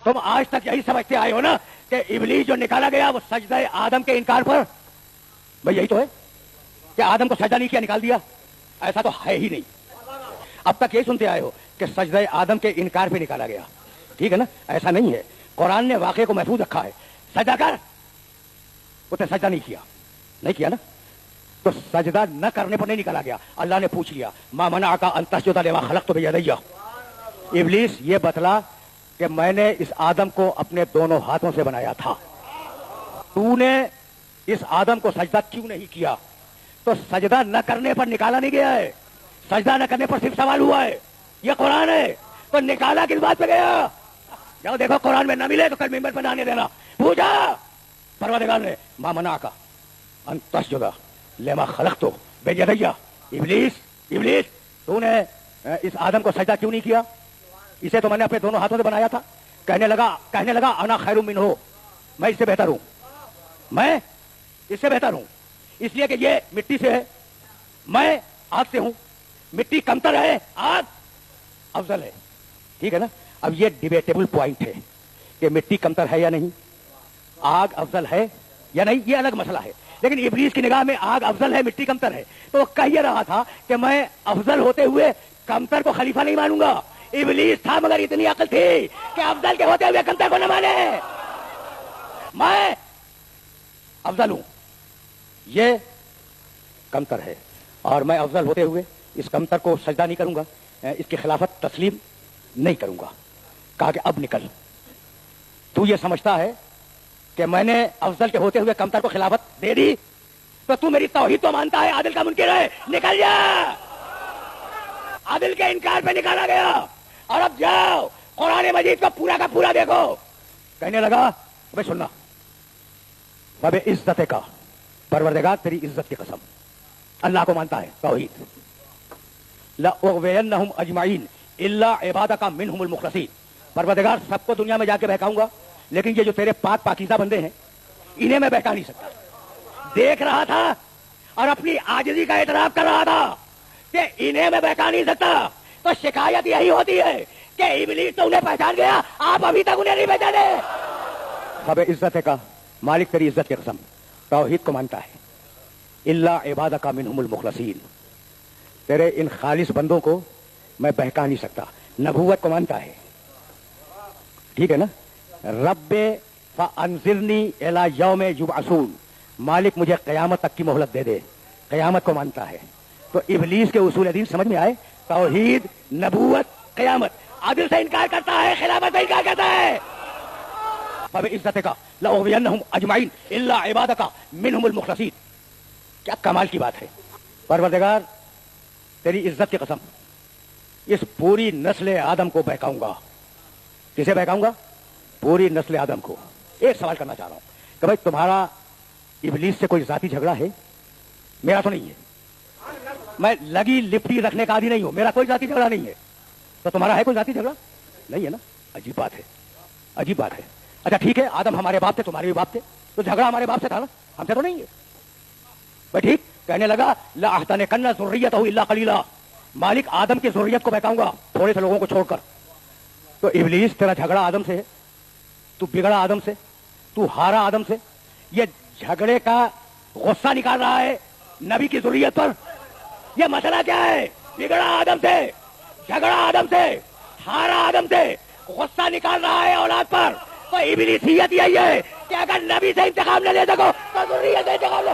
तुम आज तक यही समझते आए हो ना कि इबलीस जो निकाला गया वो सजदा आदम के इनकार पर, भाई यही तो है कि आदम को सजदा नहीं किया निकाल दिया, ऐसा तो है ही नहीं। अब तक ये सुनते आए हो कि सजदा आदम के इनकार पे निकाला गया, ठीक है ना, ऐसा नहीं है। कुरान ने वाक़े को महफूज रखा है, सजदा कर, उसने सजदा नहीं किया ना, तो सजदा न करने पर नहीं निकाला गया। अल्लाह ने पूछ लिया मा मनाअका अन तस्जुदा लिमा खलक़तु बियदैया, इब्लीस ये बतला कि मैंने इस आदम को अपने दोनों हाथों से बनाया था, तूने इस आदम को सजदा क्यों नहीं किया? तो सजदा न करने पर निकाला नहीं गया है, सजदा न करने पर सिर्फ सवाल हुआ है, ये कुरान है। तो निकाला किस बात पे गया? जाओ देखो कुरान में न मिले तो कल मिंबर पर आने देना। पूछा परवरदिगार ने मा मनाअका अन तस्जुदा लिमा खलक़तु बियदैया, इब्लीस तूने इस आदम को सजदा क्यों नहीं किया? इसे तो मैंने अपने दोनों हाथों से बनाया था। कहने लगा अना खैरु मिन्हु, मैं इससे बेहतर हूं, मैं इससे बेहतर हूं, इसलिए कि ये मिट्टी से है, मैं आग से हूं, मिट्टी कमतर है, आग अफजल है, ठीक है ना। अब ये डिबेटेबल पॉइंट है कि मिट्टी कमतर है या नहीं, आग अफजल है या नहीं, ये अलग मसला है। लेकिन इब्लीस की निगाह में आग अफजल है, मिट्टी कमतर है, तो वो कह रहा था कि मैं अफजल होते हुए कमतर को खलीफा नहीं मानूंगा। इब्लीस था मगर इतनी अकल थी कि अफजल के होते हुए कमतर को न माने। मैं अफजल हूं, ये कमतर है, और मैं अफजल होते हुए इस कमतर को सजदा नहीं करूंगा, इसकी खिलाफत तस्लीम नहीं करूंगा। कहा कि अब निकल, तू ये समझता है कि मैंने अफजल के होते हुए कमतर को खिलाफत दे दी, तो तू मेरी तौहीद तो मानता है, आदिल का मुनकिर है, निकल जा। आदिल के इनकार पे निकाला गया। और अब जाओ कुरान मजीद को पूरा का पूरा देखो। कहने लगा अबे सुनना, अबे इज्जत का परवरदिगार तेरी इज्जत की कसम, अल्लाह को मानता है तौहीद, ला उग़वियन्नहुम अजमाइन इल्ला इबादका मिनहुमुल मुखलसीन, परवरदिगार सबको दुनिया में जाके बहकाऊंगा, लेकिन ये जो तेरे पाक पाकीज़ा बंदे हैं इन्हें मैं बहका नहीं सकता। देख रहा था और अपनी आजिज़ी का एतराफ कर रहा था कि इन्हें मैं बहका नहीं सकता। तो शिकायत यही होती है कि इब्लीस तो उन्हें पहचान गया, आप अभी तक उन्हें नहीं पहचाने। अबे इज्जत का मालिक तेरी इज्जत की कसम, तौहीद को मानता है, इल्ला इबादका मिनहुमुल मुखलसीन, तेरे इन खालिस बंदों को मैं बहका नहीं सकता। नबूवत को मानता है, ठीक है ना। रब्बे फ़अंज़िरनी इला यौम युबअसून, मालिक मुझे क़यामत तक की मोहलत दे दे, क़यामत को मानता है। तो इब्लीस के उसूल दीन समझ में आए, तौहीद, नबूवत, क़यामत। आदिल से इनकार करता है, खिलाफत से इनकार करता है। अब इज्जत का ला उग़वियन्नहुम अजमाइन इल्ला इबादका मिनहुमुल मुखलसीन, क्या कमाल की बात है। परवरदिगार तेरी इज्जत की कसम, इस पूरी नस्ल आदम को बहकाऊंगा। किसे बहकाऊंगा? पूरी नस्ल आदम को। एक सवाल करना चाह रहा हूं कि भाई तुम्हारा इब्लीस से कोई जाती झगड़ा है? मेरा तो नहीं है, मैं लगी लिपटी रखने का आदि नहीं हूं, मेरा कोई जाती झगड़ा नहीं है। तो तुम्हारा है कोई जाती झगड़ा? नहीं है ना। अजीब बात है, अजीब बात है। अच्छा ठीक है, आदम हमारे बाप थे, तुम्हारे भी बाप थे, तो झगड़ा हमारे बाप से था ना, हमसे तो नहीं है भाई। ठीक, कहने लगा ला अहतनकन्ना ज़ुर्रियतहु इल्ला क़लीला, मालिक आदम की ज़ुर्रियत को बहकाऊंगा, थोड़े से लोगों को छोड़कर। तो इब्लीस तेरा झगड़ा आदम से है, तू बिगड़ा आदम से, तू हारा आदम से, ये झगड़े का गुस्सा निकाल रहा है नबी की ज़ुर्रियत पर। ये मसला क्या है? बिगड़ा आदम से, झगड़ा आदम से, हारा आदम से, गुस्सा निकाल रहा है औलाद पर। तो इब्लीसियत यही है कि अगर नबी से इंतकाम न ले सको तो ज़ुर्रियत से इंतकाम ले।